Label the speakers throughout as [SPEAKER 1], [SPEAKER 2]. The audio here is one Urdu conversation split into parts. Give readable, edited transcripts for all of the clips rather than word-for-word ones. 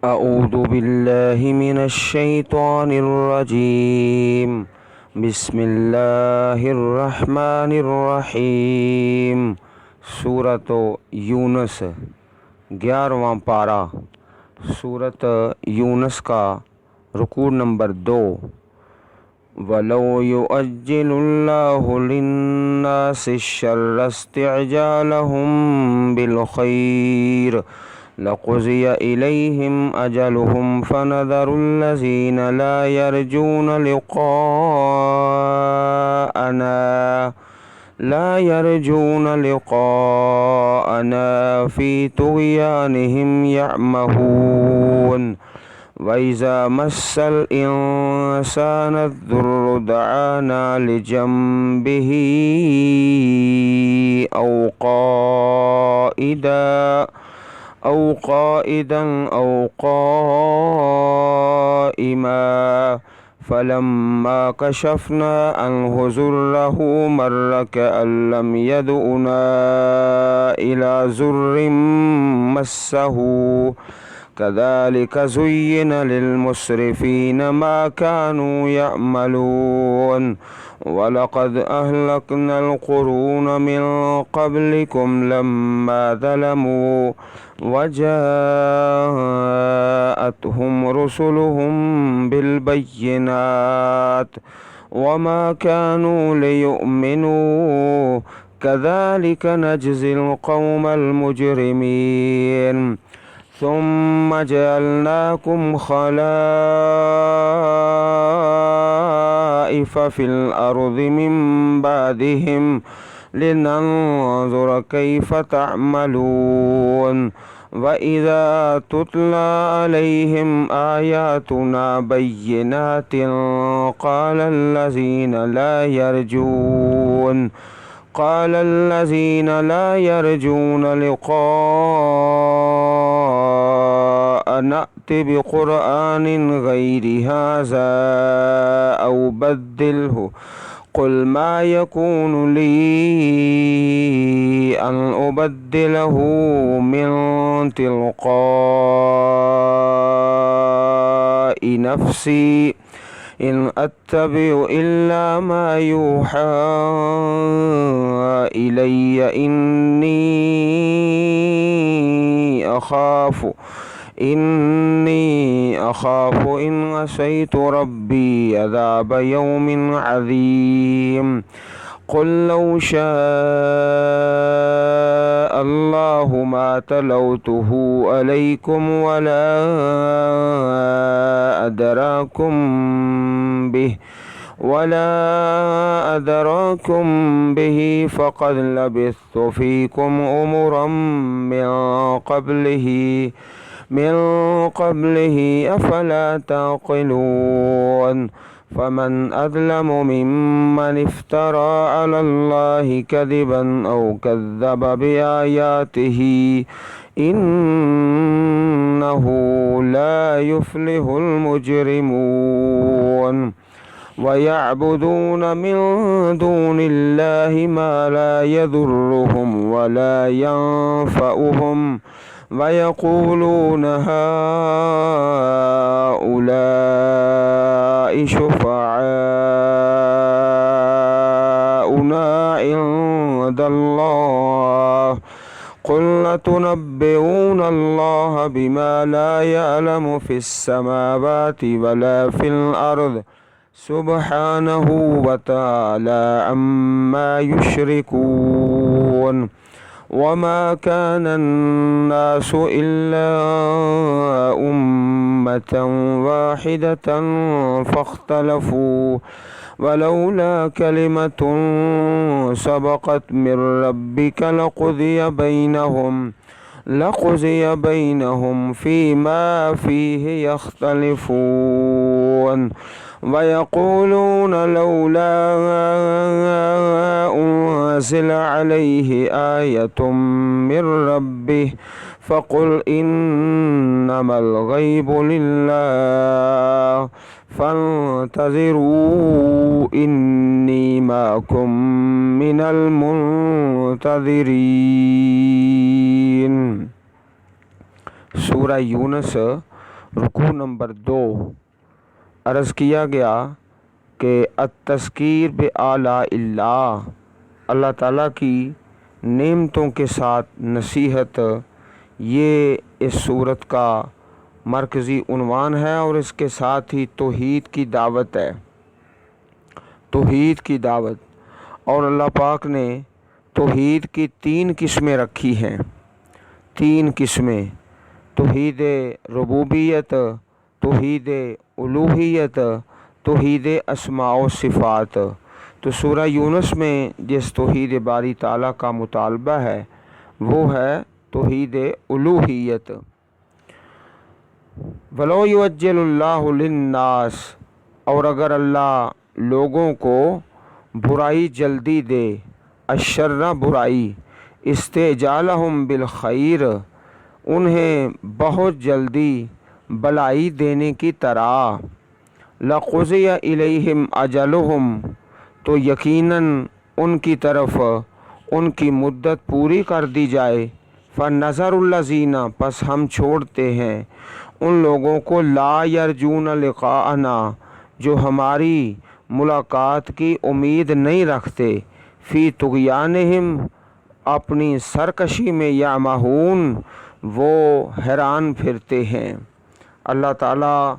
[SPEAKER 1] اعوذ باللہ من الشیطان الرجیم بسم اللہ الرحمن الرحیم۔ سورۃ یونس 11واں پارہ۔ سورۃ یونس کا رکوع نمبر 2۔ وَلَوْ يُعَجِّلُ اللَّهُ لِلنَّاسِ الشَّرَّ اسْتِعْجَالَهُم بِالْخَيْرِ لَقُضِيَ إِلَيْهِمْ أَجَلُهُمْ فَنَذَرُ الَّذِينَ لا يرجون لقاءنا في طغيانهم يعمهون وَإِذَا مَسَّ الْإِنسَانَ الضُّرُّ دَعَانَا لِجَنبِهِ أَوْ قَائِدًا أَوْ قَائِمًا فَلَمَّا كَشَفْنَا عَنْهُ ضُرَّهُ مَرَّ كَأَن لَّمْ يَدْعُنَا إِلَى ضُرٍّ مَّسَّهُ كَذَلِكَ زُيِّنَ لِلْمُسْرِفِينَ مَا كَانُوا يَعْمَلُونَ وَلَقَدْ أَهْلَكْنَا الْقُرُونَ مِن قَبْلِكُمْ لَمَّا ظَلَمُوا وَجَاءَتْهُمْ رُسُلُهُم بِالْبَيِّنَاتِ وَمَا كَانُوا لِيُؤْمِنُوا كَذَلِكَ نَجْزِي الْقَوْمَ الْمُجْرِمِينَ ثُمَّ جَعَلْنَاكُمْ خَلَائِفَ فِي الْأَرْضِ مِن بَعْدِهِمْ لِنَنظُرَ كَيْفَ تَعْمَلُونَ وَإِذَا تُتْلَى عَلَيْهِمْ آيَاتُنَا بَيِّنَاتٍ قَالَ الَّذِينَ لَا يَرْجُونَ لقاءنا نَأْتِ بِقُرْآنٍ غَيْرِ هَذَا أَوْ بَدِّلْهُ قُلْ مَا يَكُونُ لِي أَنْ أُبَدِّلَهُ مِنْ تِلْقَاءِ نَفْسِي إِنْ أَتَّبِعُ إِلَّا مَا يُوحَى إِلَيَّ إِنِّي أَخَافُ إِنْ عَصَيْتُ رَبِّي عَذَابَ يَوْمٍ عَظِيمٍ قُل لَّوْ شَاءَ اللَّهُ مَا تَلَوْتُهُ عَلَيْكُمْ وَلَا أَدْرَاكُمْ بِهِ فَقَدْ لَبِثْتُ فِيكُمْ أُمُرًا من قبله أفلا تعقلون فمن أظلم ممن افترى على الله كذبا أو كذب بآياته إنه لا يفلح المجرمون ويعبدون من دون الله ما لا يضرهم ولا ينفعهم ويقولون هؤلاء شفعاؤنا عند الله قل أتنبئون الله بما لا يعلم في السماوات ولا في الأرض سبحانه وتعالى عما يشركون وما كان الناس إلا أمة واحدة فاختلفوا ولولا كلمة سبقت من ربك لقضي بينهم فيما فيه يختلفون ويقولون لولا أنزل عليه آية من ربه فقل إنما الغيب لله فانتظروا إني معكم من المنتظرین۔ سورہ یونس رکوع نمبر 2 عرض کیا گیا کہ التذکیر بآلاء اللہ، اللہ تعالیٰ کی نعمتوں کے ساتھ نصیحت، یہ اس صورت کا مرکزی عنوان ہے، اور اس کے ساتھ ہی توحید کی دعوت ہے، توحید کی دعوت۔ اور اللہ پاک نے توحید کی 3 قسمیں رکھی ہیں، 3 قسمیں: توحید ربوبیت، توحید الوہیت، توحید اسماء و صفات۔ تو سورہ یونس میں جس توحید باری تعالیٰ کا مطالبہ ہے وہ ہے توحید الوہیت۔ وَلَوْ يُعَجِّلُ اللَّهُ لِلنَّاسِ، اور اگر اللہ لوگوں کو برائی جلدی دے، الشر برائی، استعجالہم بالخیر، انہیں بہت جلدی بلائی دینے کی طرح، لَقُضِیَ إِلَیہم أَجَلُہم، تو یقیناً ان کی طرف ان کی مدت پوری کر دی جائے، فَنَظَرُ الَّذِینَ، پس ہم چھوڑتے ہیں ان لوگوں کو، لا یرجون لقاءنا، جو ہماری ملاقات کی امید نہیں رکھتے، فی طغیانہم، اپنی سرکشی میں، یعمہون، وہ حیران پھرتے ہیں۔ اللہ تعالیٰ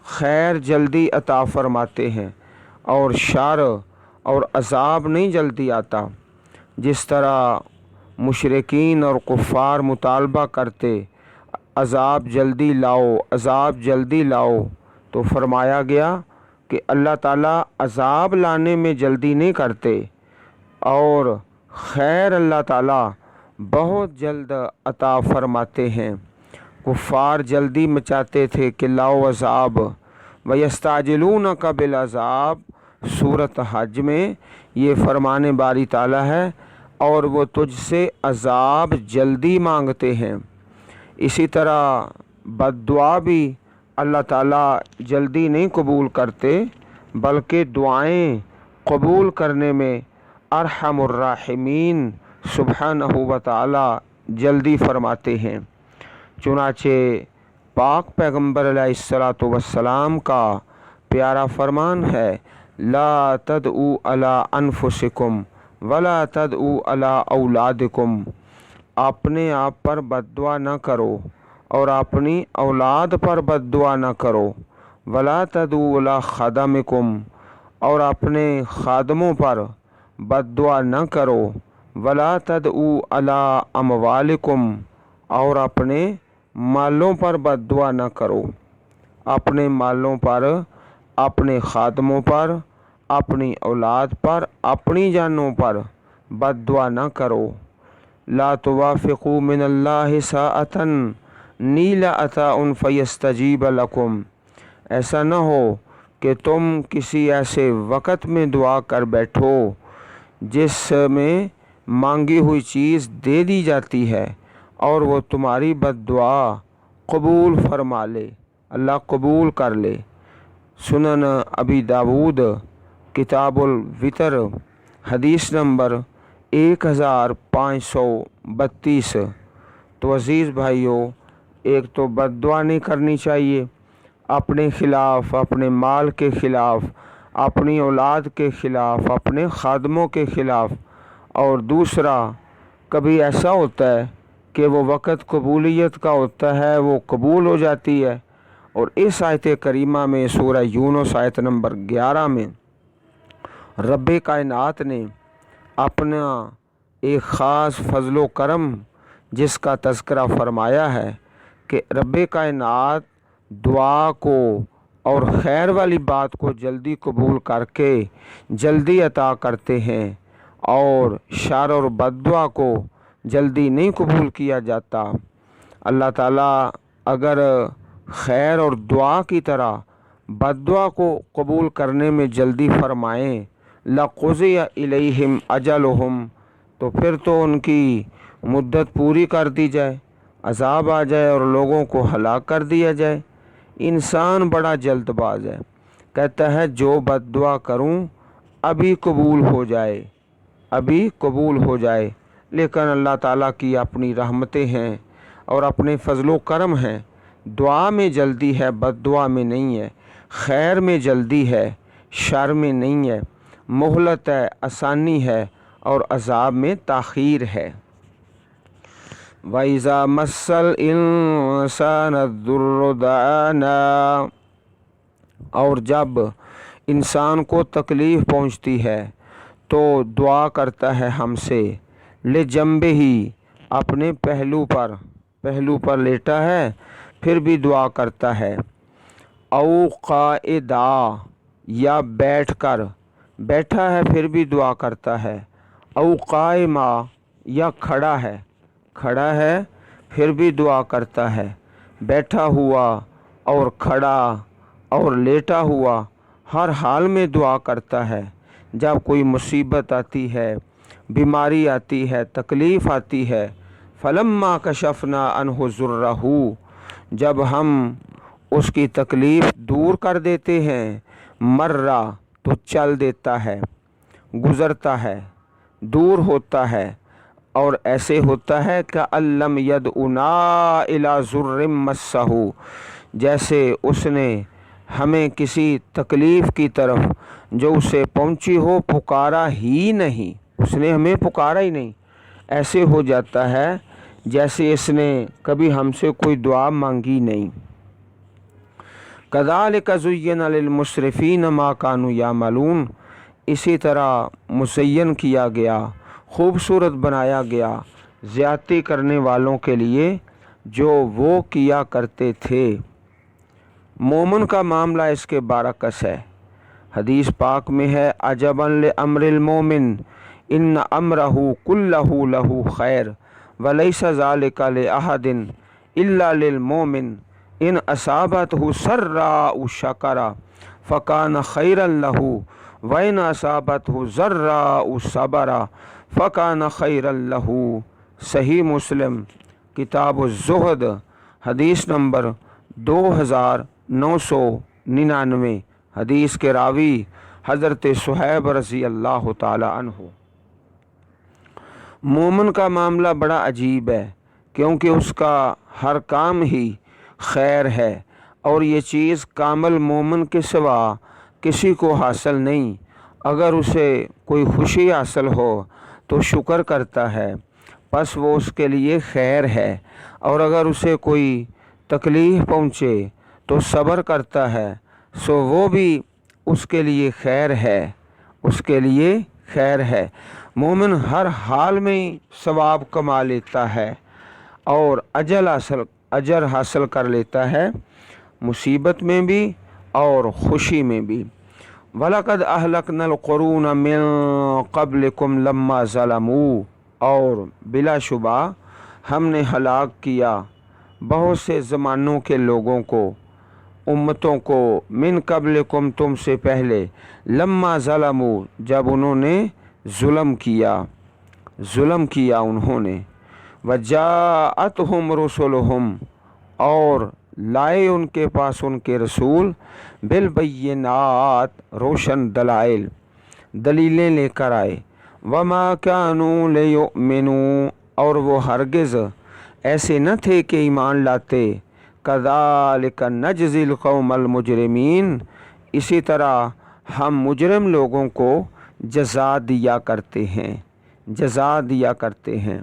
[SPEAKER 1] خیر جلدی عطا فرماتے ہیں اور شر اور عذاب نہیں جلدی آتا۔ جس طرح مشرکین اور کفار مطالبہ کرتے عذاب جلدی لاؤ، عذاب جلدی لاؤ، تو فرمایا گیا کہ اللہ تعالیٰ عذاب لانے میں جلدی نہیں کرتے، اور خیر اللہ تعالیٰ بہت جلد عطا فرماتے ہیں۔ کفار جلدی مچاتے تھے کہ لاؤ عذاب، وَيَسْتَعْجِلُونَكَ بِالْعَذَابِ، سورۃ حج میں یہ فرمان باری تعالیٰ ہے، اور وہ تجھ سے عذاب جلدی مانگتے ہیں۔ اسی طرح بد دعا بھی اللہ تعالیٰ جلدی نہیں قبول کرتے، بلکہ دعائیں قبول کرنے میں ارحم الراحمین سبحانہ و تعالیٰ جلدی فرماتے ہیں۔ چنانچہ پاک پیغمبر علیہ الصلاۃ والسلام کا پیارا فرمان ہے، لا تدعوا علی انفسکم ولا تدعوا علی اولادکم، اپنے آپ پر بد دعا نہ کرو اور اپنی اولاد پر بد دعا نہ کرو، ولا تدعوا علی خدمکم، اور اپنے خادموں پر بد دعا نہ کرو، ولا تدعوا علی اموالکم، اور اپنے مالوں پر بد دعا نہ کرو، اپنے مالوں پر، اپنے خادموں پر، اپنی اولاد پر، اپنی جانوں پر بد دعا نہ کرو۔ لا توافقوا من اللہ ساعۃ نیل عطاء فیستجیب لکم، ایسا نہ ہو کہ تم کسی ایسے وقت میں دعا کر بیٹھو جس میں مانگی ہوئی چیز دے دی جاتی ہے اور وہ تمہاری بد دعا قبول فرما لے، اللہ قبول کر لے۔ سنن ابی داود کتاب الوتر حدیث نمبر 1532۔ تو عزیز بھائیوں، ایک تو بد دعا نہیں کرنی چاہیے اپنے خلاف، اپنے مال کے خلاف، اپنی اولاد کے خلاف، اپنے خادموں کے خلاف، اور دوسرا کبھی ایسا ہوتا ہے کہ وہ وقت قبولیت کا ہوتا ہے، وہ قبول ہو جاتی ہے۔ اور اس آیت کریمہ میں سورہ یونس آیت نمبر 11 میں رب کائنات نے اپنا ایک خاص فضل و کرم جس کا تذکرہ فرمایا ہے کہ رب کائنات دعا کو اور خیر والی بات کو جلدی قبول کر کے جلدی عطا کرتے ہیں، اور شر اور بد دعا کو جلدی نہیں قبول کیا جاتا۔ اللہ تعالیٰ اگر خیر اور دعا کی طرح بد دعا کو قبول کرنے میں جلدی فرمائیں، لَقُضِیَ إِلَیہم أَجَلُہم، تو پھر تو ان کی مدت پوری کر دی جائے، عذاب آ جائے اور لوگوں کو ہلاک کر دیا جائے۔ انسان بڑا جلد باز ہے، کہتا ہے جو بد دعا کروں ابھی قبول ہو جائے، ابھی قبول ہو جائے، لیکن اللہ تعالیٰ کی اپنی رحمتیں ہیں اور اپنے فضل و کرم ہیں، دعا میں جلدی ہے، بد دعا میں نہیں ہے، خیر میں جلدی ہے، شر میں نہیں ہے، مہلت ہے، آسانی ہے، اور عذاب میں تاخیر ہے۔ وَإِذَا مَسَّ الْإِنسَانَ الضُّرُّ دَعَانَا، اور جب انسان کو تکلیف پہنچتی ہے تو دعا کرتا ہے ہم سے، لِجَنبِهِ، اپنے پہلو پر لیٹا ہے پھر بھی دعا کرتا ہے، او قائدا، یا بیٹھا ہے پھر بھی دعا کرتا ہے، او قائما، یا کھڑا ہے پھر بھی دعا کرتا ہے، بیٹھا ہوا اور کھڑا اور لیٹا ہوا ہر حال میں دعا کرتا ہے۔ جب کوئی مصیبت آتی ہے، بیماری آتی ہے، تکلیف آتی ہے، فلما کشفنا عنہ ضرہ، جب ہم اس کی تکلیف دور کر دیتے ہیں، مرہ، تو چل دیتا ہے، گزرتا ہے، دور ہوتا ہے، اور ایسے ہوتا ہے کہ لم یدعنا الی ضر مسہ، جیسے اس نے ہمیں کسی تکلیف کی طرف جو اسے پہنچی ہو پکارا ہی نہیں، اس نے ہمیں پکارا ہی نہیں، ایسے ہو جاتا ہے جیسے اس نے کبھی ہم سے کوئی دعا مانگی نہیں۔ کذالک زین للمسرفین ما کانوا یعملون، اسی طرح مزین کیا گیا، خوبصورت بنایا گیا زیادتی کرنے والوں کے لیے جو وہ کیا کرتے تھے۔ مومن کا معاملہ اس کے برعکس ہے۔ حدیث پاک میں ہے، عجبا لامر المومن ان امرہ کلہ لہ خیر ولیس ذلک لاحد الا للمومن ان اصابتہ سراء شکر فکان خیرا لہ وان اصابتہ ضراء صبر فکان خیرا لہ۔ صحیح مسلم کتاب الزہد حدیث نمبر 2999، حدیث کے راوی حضرت صہیب رضی اللہ تعالی عنہ۔ مومن کا معاملہ بڑا عجیب ہے، کیونکہ اس کا ہر کام ہی خیر ہے، اور یہ چیز کامل مومن کے سوا کسی کو حاصل نہیں۔ اگر اسے کوئی خوشی حاصل ہو تو شکر کرتا ہے، پس وہ اس کے لیے خیر ہے، اور اگر اسے کوئی تکلیف پہنچے تو صبر کرتا ہے، سو وہ بھی اس کے لیے خیر ہے۔ مومن ہر حال میں ثواب کما لیتا ہے اور اجر حاصل کر لیتا ہے، مصیبت میں بھی اور خوشی میں بھی۔ وَلَقَدْ أَهْلَكْنَا الْقُرُونَ مِن قَبْلِكُمْ لَمَّا ظَلَمُوا، اور بلا شبہ ہم نے ہلاک کیا بہت سے زمانوں کے لوگوں کو، امتوں کو، من قبلکم، تم سے پہلے، لما ظلموا، جب انہوں نے ظلم کیا انہوں نے، وجاءتہم رسلہم، اور لائے ان کے پاس ان کے رسول، بالبینات، روشن دلیلیں لے کر آئے، وما كانوا لیؤمنوا، اور وہ ہرگز ایسے نہ تھے کہ ایمان لاتے، کذالک نجزی القوم المجرمین، اسی طرح ہم مجرم لوگوں کو جزا دیا کرتے ہیں۔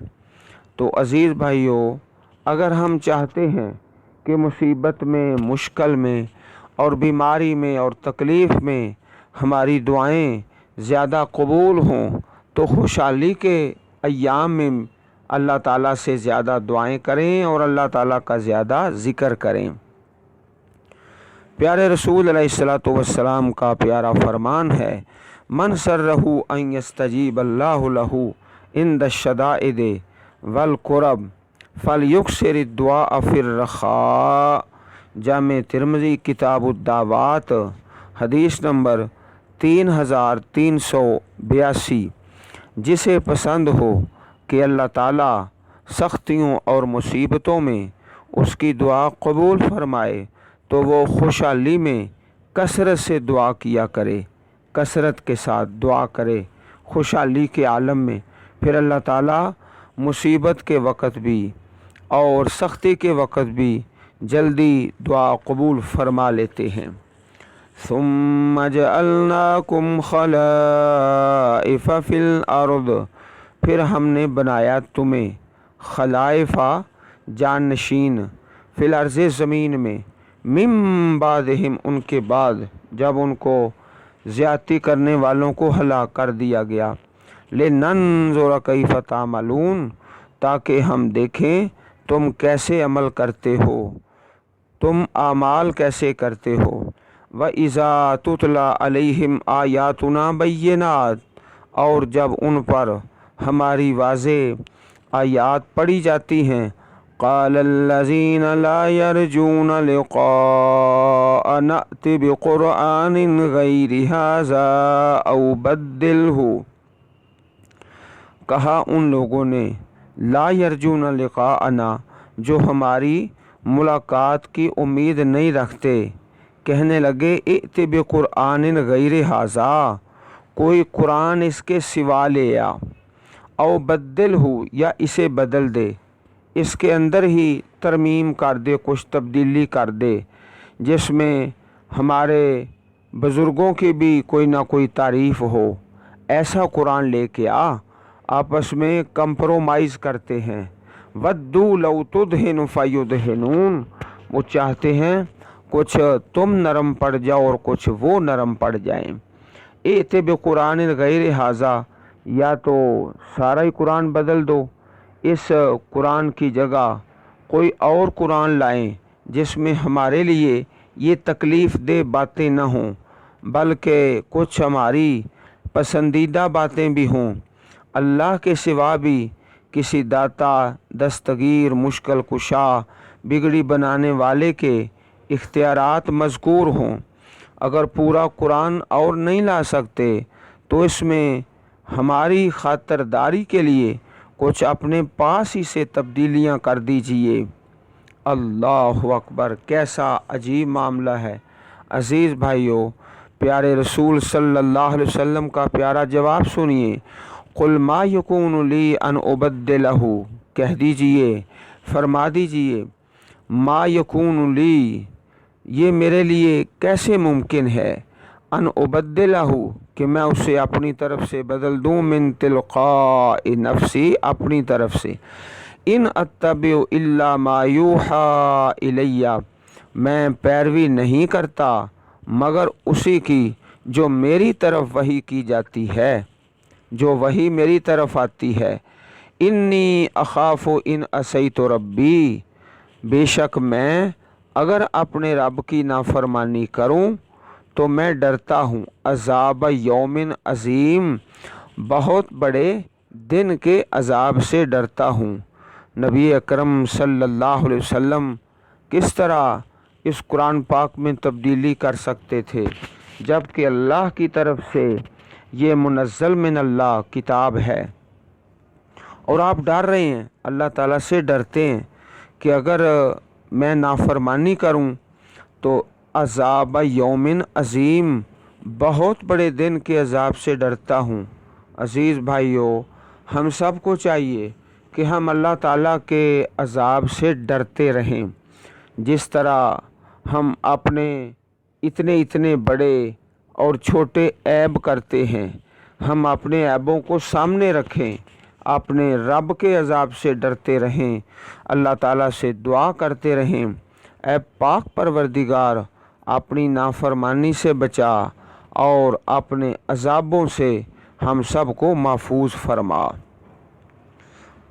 [SPEAKER 1] تو عزیز بھائیو، اگر ہم چاہتے ہیں کہ مصیبت میں، مشکل میں اور بیماری میں اور تکلیف میں ہماری دعائیں زیادہ قبول ہوں تو خوشحالی کے ایام میں اللہ تعالیٰ سے زیادہ دعائیں کریں اور اللہ تعالیٰ کا زیادہ ذکر کریں۔ پیارے رسول علیہ الصلوۃ والسلام کا پیارا فرمان ہے، من سرہ ان یستجیب اللہ لہ عند الشدائد والکرب فلیکثر الدعاء فی الرخاء۔ جامع ترمذی کتاب الدعوات حدیث نمبر 3382۔ جسے پسند ہو کہ اللہ تعالیٰ سختیوں اور مصیبتوں میں اس کی دعا قبول فرمائے تو وہ خوشحالی میں کثرت سے دعا کیا کرے، کثرت کے ساتھ دعا کرے خوشحالی کے عالم میں، پھر اللہ تعالیٰ مصیبت کے وقت بھی اور سختی کے وقت بھی جلدی دعا قبول فرما لیتے ہیں۔ ثم جعلناکم خلائف فی الارض، پھر ہم نے بنایا تمہیں خلائفہ جانشین، فی الارض زمین میں، من بعدہم ان کے بعد جب ان کو زیادتی کرنے والوں کو ہلاک کر دیا گیا، لننظر کیف تعملون، تاکہ ہم دیکھیں تم کیسے عمل کرتے ہو، تم اعمال کیسے کرتے ہو۔ وَإِذَا تُتْلَى عَلَيْهِمْ آيَاتُنَا بَيِّنَاتٍ، اور جب ان پر ہماری واضح آیات پڑھی جاتی ہیں، قَالَ الَّذِينَ لَا يَرْجُونَ لِقَاءَنَا ائْتِ بِقُرْآنٍ غَيْرِ هَٰذَا أَوْ بَدِّلْهُ، کہا ان لوگوں نے لا یرجون لقاءنا، جو ہماری ملاقات کی امید نہیں رکھتے، کہنے لگے ائت بقرآن غیر ھذا، کوئی قرآن اس کے سوا لے آ، او بدلہ، یا اسے بدل دے، اس کے اندر ہی ترمیم کر دے، کچھ تبدیلی کر دے، جس میں ہمارے بزرگوں کی بھی کوئی نہ کوئی تعریف ہو، ایسا قرآن لے کے آ۔ آپس میں کمپرومائز کرتے ہیں۔ وَدُّوا لَوْ تُدْہِنُ فَيُدْہِنُونَ، وہ چاہتے ہیں کچھ تم نرم پڑ جاؤ اور کچھ وہ نرم پڑ جائیں۔ ائت بقرآن غیر ھذا، یا تو سارا ہی قرآن بدل دو، اس قرآن کی جگہ کوئی اور قرآن لائیں جس میں ہمارے لیے یہ تکلیف دہ باتیں نہ ہوں، بلکہ کچھ ہماری پسندیدہ باتیں بھی ہوں۔ اللہ کے سوا بھی کسی داتا، دستگیر، مشکل کشا، بگڑی بنانے والے کے اختیارات مذکور ہوں۔ اگر پورا قرآن اور نہیں لا سکتے تو اس میں ہماری خاطرداری کے لیے کچھ اپنے پاس ہی سے تبدیلیاں کر دیجئے۔ اللہ اکبر، کیسا عجیب معاملہ ہے۔ عزیز بھائیو، پیارے رسول صلی اللہ علیہ وسلم کا پیارا جواب سنیے۔ قل ما یکون لی ان ابدلہ، کہہ دیجئے، فرما دیجئے، ما یکون لی، یہ میرے لیے کیسے ممکن ہے، ان ابدلہ، کہ میں اسے اپنی طرف سے بدل دوں، من تلقاء نفسی، اپنی طرف سے، ان اتبع الا ما یوحی الی، میں پیروی نہیں کرتا مگر اسی کی جو میری طرف وحی کی جاتی ہے، جو وحی میری طرف آتی ہے۔ انی اخاف ان عصیت ربی، بے شک میں اگر اپنے رب کی نافرمانی کروں تو میں ڈرتا ہوں، عذاب یوم عظیم، بہت بڑے دن کے عذاب سے ڈرتا ہوں۔ نبی اکرم صلی اللہ علیہ وسلم کس طرح اس قرآن پاک میں تبدیلی کر سکتے تھے، جب کہ اللہ کی طرف سے یہ منزل من اللہ کتاب ہے، اور آپ ڈر رہے ہیں، اللہ تعالیٰ سے ڈرتے ہیں کہ اگر میں نافرمانی کروں تو عذاب یومن عظیم، بہت بڑے دن کے عذاب سے ڈرتا ہوں۔ عزیز بھائیو، ہم سب کو چاہیے کہ ہم اللہ تعالیٰ کے عذاب سے ڈرتے رہیں، جس طرح ہم اپنے اتنے بڑے اور چھوٹے عیب کرتے ہیں، ہم اپنے عیبوں کو سامنے رکھیں، اپنے رب کے عذاب سے ڈرتے رہیں، اللہ تعالیٰ سے دعا کرتے رہیں، اے پاک پروردگار اپنی نافرمانی سے بچا اور اپنے عذابوں سے ہم سب کو محفوظ فرما۔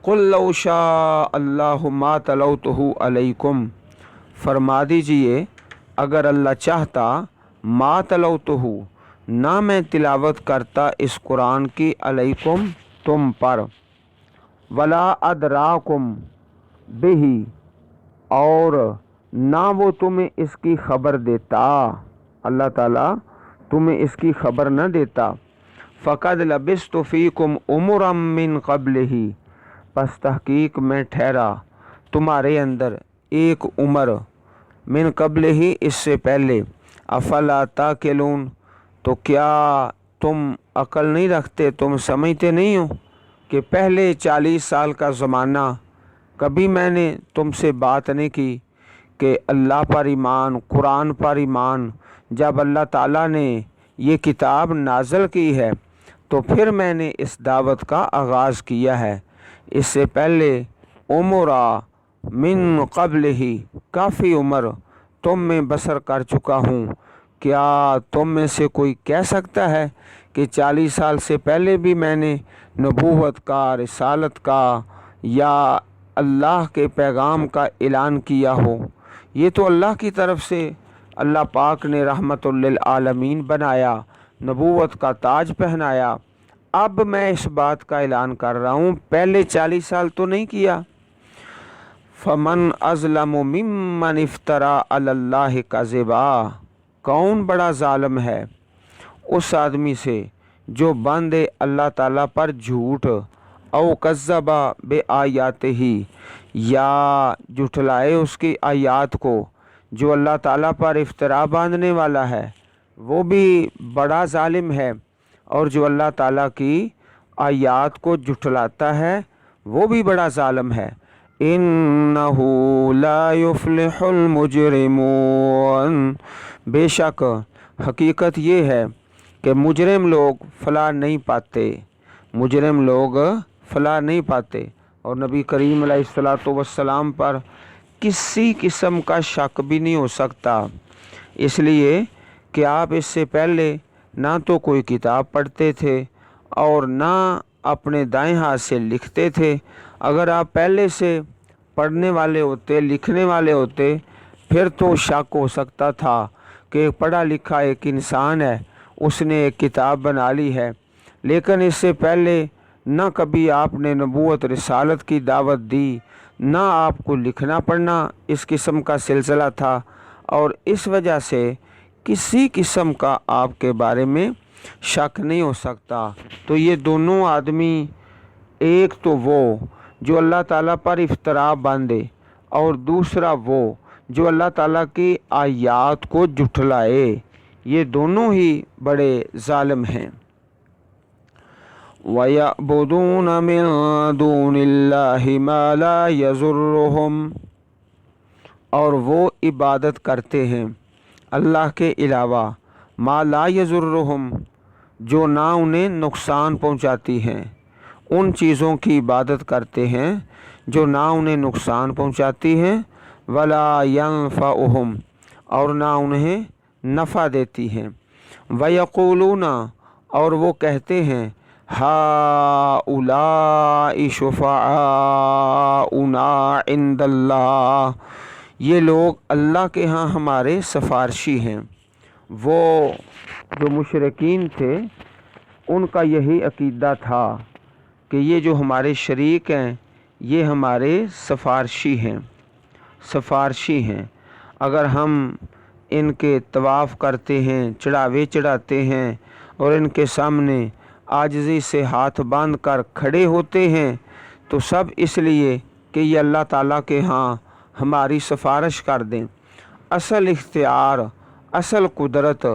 [SPEAKER 1] قل لو شاء اللہ ما تلوتہ علیکم، فرما دیجئے اگر اللہ چاہتا، ما تلوتہ، نہ میں تلاوت کرتا اس قرآن کی، علیکم، تم پر، ولا ادراکم بہ، اور نہ وہ تمہیں اس کی خبر دیتا، اللہ تعالیٰ تمہیں اس کی خبر نہ دیتا۔ فقد لبثت فیکم عمرا من قبلہ، پس تحقیق میں ٹھہرا تمہارے اندر ایک عمر، من قبل ہی، اس سے پہلے، افلا تاکلون، تو کیا تم عقل نہیں رکھتے، تم سمجھتے نہیں ہو کہ پہلے 40 سال کا زمانہ کبھی میں نے تم سے بات نہیں کی کہ اللہ پر ایمان، قرآن پر ایمان، جب اللہ تعالیٰ نے یہ کتاب نازل کی ہے تو پھر میں نے اس دعوت کا آغاز کیا ہے۔ اس سے پہلے عمرہ من قبل ہی کافی عمر تم میں بسر کر چکا ہوں۔ کیا تم میں سے کوئی کہہ سکتا ہے کہ 40 سال سے پہلے بھی میں نے نبوت کا، رسالت کا یا اللہ کے پیغام کا اعلان کیا ہو؟ یہ تو اللہ کی طرف سے اللہ پاک نے رحمت للعالمین بنایا، نبوت کا تاج پہنایا۔ اب میں اس بات کا اعلان کر رہا ہوں، پہلے 40 سال تو نہیں کیا۔ فمن اظلم ممن افترا علی اللہ کذبا، کون بڑا ظالم ہے اس آدمی سے جو باندھے اللہ تعالیٰ پر جھوٹ، او کذبا بے آیات ہی، یا جھٹلائے اس کی آیات کو۔ جو اللہ تعالیٰ پر افترا باندھنے والا ہے وہ بھی بڑا ظالم ہے، اور جو اللہ تعالیٰ کی آیات کو جھٹلاتا ہے وہ بھی بڑا ظالم ہے۔ انہ لا یفلح المجرمون، بے شک حقیقت یہ ہے کہ مجرم لوگ فلاح نہیں پاتے، مجرم لوگ فلاح نہیں پاتے۔ اور نبی کریم علیہ الصلوۃ والسلام پر کسی قسم کا شک بھی نہیں ہو سکتا، اس لیے کہ آپ اس سے پہلے نہ تو کوئی کتاب پڑھتے تھے اور نہ اپنے دائیں ہاتھ سے لکھتے تھے۔ اگر آپ پہلے سے پڑھنے والے ہوتے، لکھنے والے ہوتے، پھر تو شک ہو سکتا تھا کہ پڑھا لکھا ایک انسان ہے، اس نے ایک کتاب بنا لی ہے، لیکن اس سے پہلے نہ کبھی آپ نے نبوت رسالت کی دعوت دی، نہ آپ کو لکھنا پڑھنا اس قسم کا سلسلہ تھا، اور اس وجہ سے کسی قسم کا آپ کے بارے میں شک نہیں ہو سکتا۔ تو یہ دونوں آدمی، ایک تو وہ جو اللہ تعالیٰ پر افترا باندھے، اور دوسرا وہ جو اللہ تعالیٰ کی آیات کو جھٹلائے، یہ دونوں ہی بڑے ظالم ہیں۔ وَيَعْبُدُونَ مِن دُونِ اللَّهِ مَا لَا يَضُرُّهُمْ، اور وہ عبادت کرتے ہیں اللہ کے علاوہ، ما لا یضرہم، جو نہ انہیں نقصان پہنچاتی ہیں، ان چیزوں کی عبادت کرتے ہیں جو نہ انہیں نقصان پہنچاتی ہیں، ولا ینفعہم، اور نہ انہیں نفع دیتی ہیں۔ ویقولون، اور وہ کہتے ہیں، ہؤلاء شفعاؤنا عند اللہ، یہ لوگ اللہ کے ہاں ہمارے سفارشی ہیں۔ وہ جو مشرکین تھے ان کا یہی عقیدہ تھا کہ یہ جو ہمارے شریک ہیں یہ ہمارے سفارشی ہیں، سفارشی ہیں۔ اگر ہم ان کے طواف کرتے ہیں، چڑھاوے چڑھاتے ہیں، اور ان کے سامنے عاجزی سے ہاتھ باندھ کر کھڑے ہوتے ہیں، تو سب اس لیے کہ یہ اللہ تعالیٰ کے ہاں ہماری سفارش کر دیں۔ اصل اختیار، اصل قدرت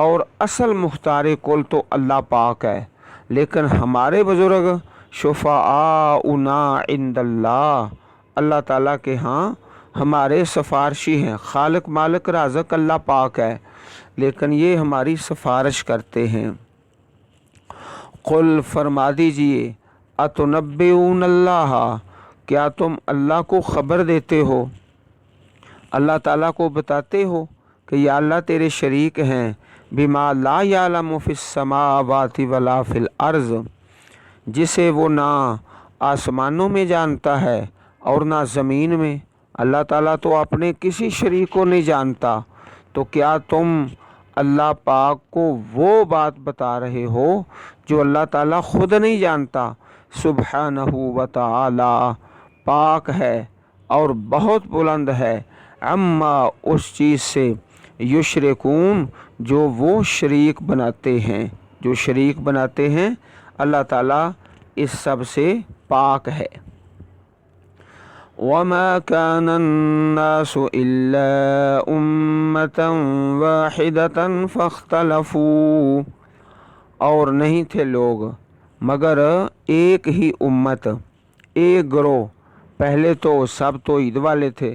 [SPEAKER 1] اور اصل مختار کل تو اللہ پاک ہے، لیکن ہمارے بزرگ شفعاؤنا عند اللہ، اللہ تعالیٰ کے ہاں ہمارے سفارشی ہیں۔ خالق مالک رازق اللہ پاک ہے، لیکن یہ ہماری سفارش کرتے ہیں۔ قل، فرما دیجئے، اتنبئون اللہ، کیا تم اللہ کو خبر دیتے ہو، اللہ تعالیٰ کو بتاتے ہو کہ یا اللہ تیرے شریک ہیں، بما لا یعلم فی السماوات ولا فی الارض، جسے وہ نہ آسمانوں میں جانتا ہے اور نہ زمین میں۔ اللہ تعالیٰ تو اپنے کسی شریک کو نہیں جانتا، تو کیا تم اللہ پاک کو وہ بات بتا رہے ہو جو اللہ تعالیٰ خود نہیں جانتا؟ سبحانہ و تعالی، پاک ہے اور بہت بلند ہے، عما، اس چیز سے، یشرکون، جو وہ شریک بناتے ہیں، جو شریک بناتے ہیں، اللہ تعالیٰ اس سب سے پاک ہے۔ وَمَا كَانَ النَّاسُ إِلَّا أُمَّةً وَاحِدَةً فَاخْتَلَفُوا، اور نہیں تھے لوگ مگر ایک ہی امت، ایک گروہ۔ پہلے تو سب توحید والے تھے،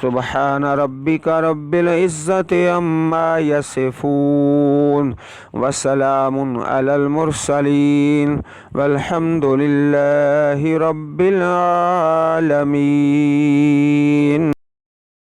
[SPEAKER 1] سبحان ربک رب العزت عما یصفون وسلام علی المرسلین والحمد للہ رب العالمین.